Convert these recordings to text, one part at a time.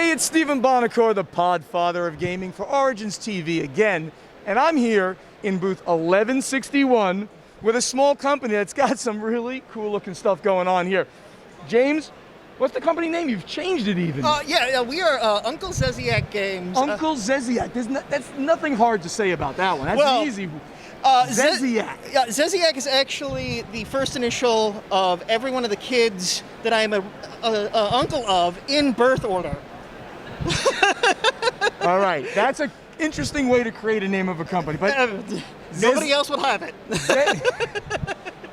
Hey, it's Stephen Bonacore, the Podfather of gaming for OriginsTV again, and I'm here in booth 1161 with a small company that's got some really cool looking stuff going on here. James, what's the company name? You've changed it even. Yeah, we are Uncle Zeziac GAMES. Uncle Zeziac. That's nothing hard to say about that one. That's well, easy. Zeziac. Yeah, Zeziac is actually the first initial of every one of the kids that I am a uncle of in birth order. All right, that's an interesting way to create a name of a company, but nobody else would have it.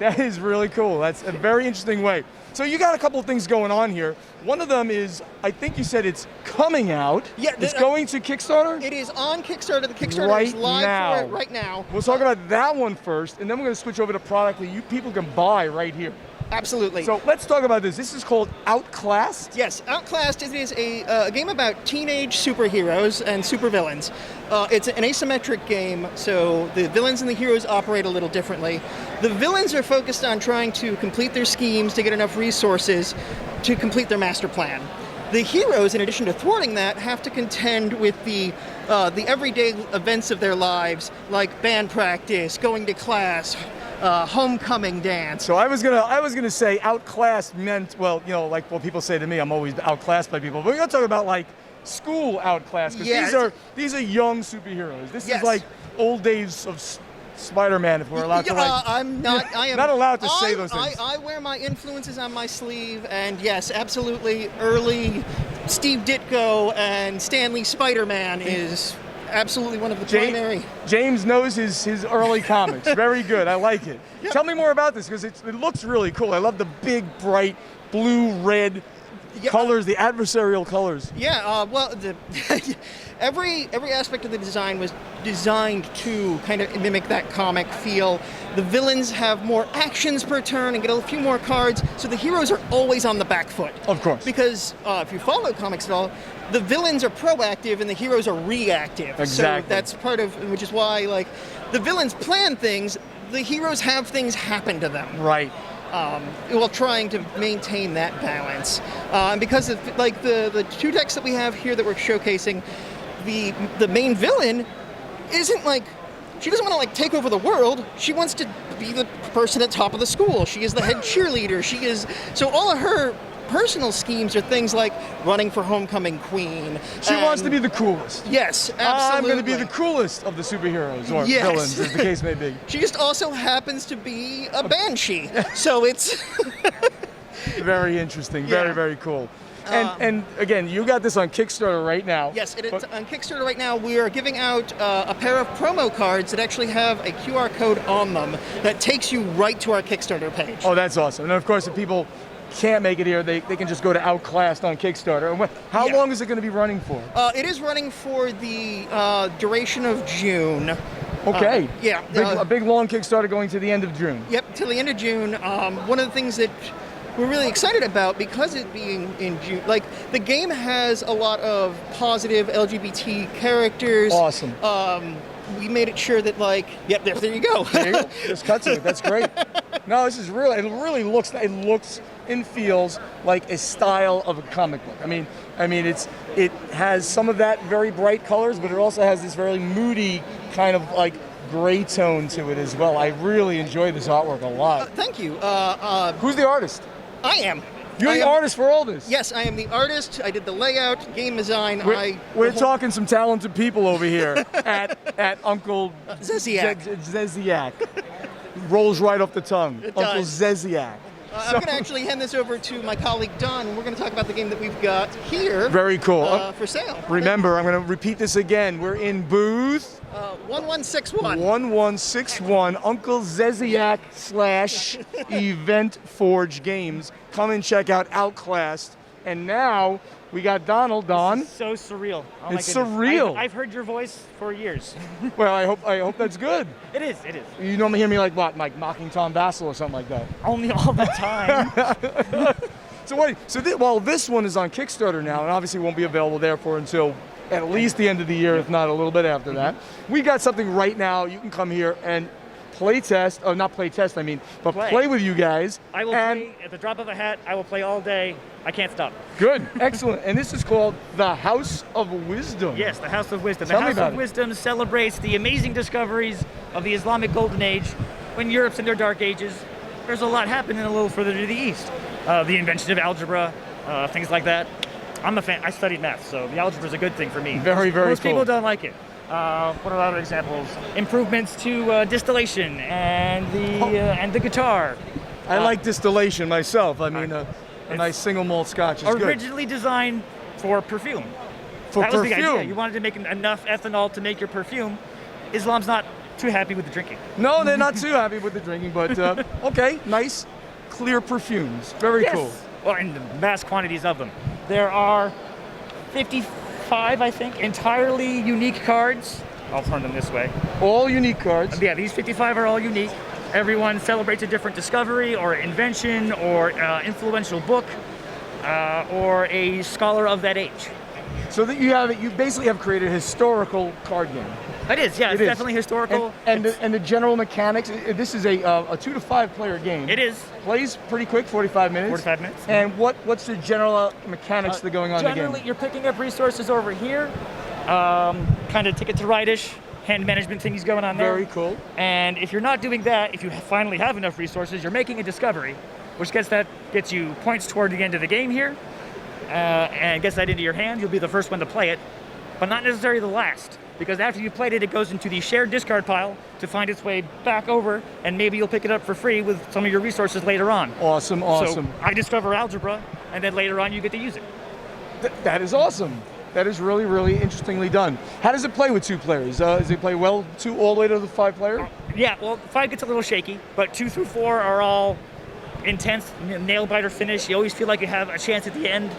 That is really cool. That's a very interesting way. So you got a couple of things going on here. One of them is, I think you said it's coming out. Yeah, it's going to Kickstarter? It is on Kickstarter. The Kickstarter is live for it right now. We'll talk about that one first, and then we're going to switch over to product that you people can buy right here. Absolutely. So let's talk about this. This is called Outclassed? Yes, Outclassed is a game about teenage superheroes and supervillains. It's an asymmetric game, so the villains and the heroes operate a little differently. The villains are focused on trying to complete their schemes to get enough resources to complete their master plan. The heroes, in addition to thwarting that, have to contend with the everyday events of their lives, like band practice, going to class, homecoming dance. So I was gonna say outclassed meant, well, you know, like what people say to me, I'm always outclassed by people. But we're gonna talk about like school outclassed, because these are young superheroes. This is like old days of Spider-Man, if we're allowed to. I am not allowed to say those things. I wear my influences on my sleeve, and yes, absolutely, early Steve Ditko and Stanley Spider-Man is absolutely one of the primary. James knows his early comics. Very good. I like it. Yep. Tell me more about this, because it looks really cool. I love the big, bright blue, red colors, the adversarial colors. Yeah. Well, every aspect of the design was designed to kind of mimic that comic feel. The villains have more actions per turn and get a few more cards, so the heroes are always on the back foot. Of course. Because if you follow comics at all, the villains are proactive and the heroes are reactive. Exactly. So that's part of, which is why, like, the villains plan things, the heroes have things happen to them. Right. While trying to maintain that balance. And because of, like, the two decks that we have here that we're showcasing, the main villain isn't like, she doesn't want to like take over the world. She wants to be the person at top of the school. She is the head cheerleader. She is, so all of her personal schemes are things like running for homecoming queen. She wants to be the coolest. Yes, absolutely. I'm going to be the coolest of the superheroes, or villains, as the case may be. She just also happens to be a banshee, so it's very interesting. Very, very cool. And again, you got this on Kickstarter right now. Yes, it's on Kickstarter right now. We are giving out a pair of promo cards that actually have a QR code on them that takes you right to our Kickstarter page. Oh, that's awesome. And of course, if people can't make it here, they can just go to Outclassed on Kickstarter. And how long is it going to be running for? It is running for the duration of June. Okay. Yeah. A big long Kickstarter going to the end of June. Yep, till the end of June. One of the things that we're really excited about, because it being in June, like, the game has a lot of positive LGBT characters. Awesome. We made it sure that, like, yep, there you go. There you go. Just cuts it. That's great. No, this is really, it looks and feels like a style of a comic book. I mean, it has some of that very bright colors, but it also has this very moody kind of like gray tone to it as well. I really enjoy this artwork a lot. Thank you. Who's the artist? I am. You're the artist for all this? Yes, I am the artist. I did the layout, game design. We're talking some talented people over here at Uncle Zeziac. Rolls right off the tongue. It Uncle does. Zeziac. I'm going to actually hand this over to my colleague Don, and we're going to talk about the game that we've got here. Very cool. For sale. Remember, I'm going to repeat this again. We're in booth 1161. 1161. Uncle Zeziac / Event Forge Games. Come and check out Outclassed. And now we got Donald. Don. This is so surreal. Oh, it's surreal. I've heard your voice for years. Well, I hope that's good. It is. It is. You normally hear me like what? Like mocking Tom Vassell or something like that. Only all the time. Well, this one is on Kickstarter now, and obviously won't be available therefore until at least the end of the year, if not a little bit after that. We got something right now. You can come here and play test, oh, not play test, I mean, but Play. play with you guys. I will and play at the drop of a hat. I will play all day. I can't stop. Good, excellent. And this is called the House of Wisdom. Yes, the House of Wisdom. Tell The me House about of it. Wisdom celebrates the amazing discoveries of the Islamic Golden Age when Europe's in their dark ages. There's a lot happening a little further to the east. The invention of algebra, things like that. I'm a fan. I studied math, so the algebra is a good thing for me. Very, very Most cool. people don't like it. What are other examples? Improvements to distillation and the guitar. I like distillation myself. I mean, a nice single malt scotch is good. Originally designed for perfume. For That was the perfume. idea. You wanted to make enough ethanol to make your perfume. Islam's not too happy with the drinking. No, they're not too happy with the drinking, but okay, nice, clear perfumes. Very Yes. cool. Well, and the mass quantities of them. There are 55, I think, entirely unique cards. I'll turn them this way. All unique cards. Yeah, these 55 are all unique. Everyone celebrates a different discovery or invention or influential book or a scholar of that age. So that you basically have created a historical card game. It is, yeah, it's It is. definitely historical. And the general mechanics. This is a 2 to 5 player game. It is. Plays pretty quick, 45 minutes. 45 minutes. And what's the general mechanics that are going on in the Generally, game? you're picking up resources over here, kind of ticket to ride-ish, hand management thingies going on there. Very cool. And if you're not doing that, if you finally have enough resources, you're making a discovery, which gets you points toward the end of the game here, and gets that into your hand. You'll be the first one to play it, but not necessarily the last, because after you've played it, it goes into the shared discard pile to find its way back over, and maybe you'll pick it up for free with some of your resources later on. Awesome, awesome. So I discover algebra, and then later on you get to use it. That is awesome. That is really, really interestingly done. How does it play with 2 players? Does it play well all the way to the 5 player? Yeah, well, 5 gets a little shaky, but 2 through 4 are all intense, nail biter finish. You always feel like you have a chance at the end.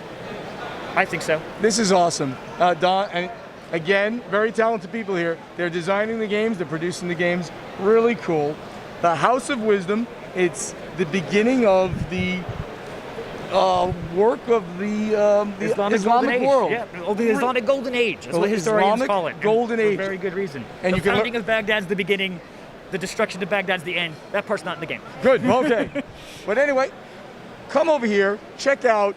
I think so. This is awesome. Don, and again, very talented people here. They're designing the games, they're producing the games. Really cool. The House of Wisdom, it's the beginning of the work of the Islamic world. Yeah, the Islamic Golden Age. That's what historians Islamic call it. Golden For Age. a very good reason. And The you can founding of Baghdad's the beginning. The destruction of Baghdad's the end. That part's not in the game. Good, okay. But anyway, come over here, check out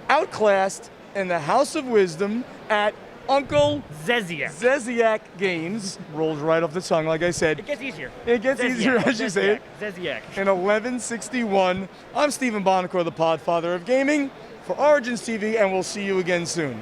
Outclassed in the House of Wisdom at Uncle Zeziac. Games. Rolls right off the tongue, like I said. It gets easier. It gets easier as you say it. Zeziac. In 1161. I'm Stephen Bonacore, the Podfather of Gaming for Origins TV, and we'll see you again soon.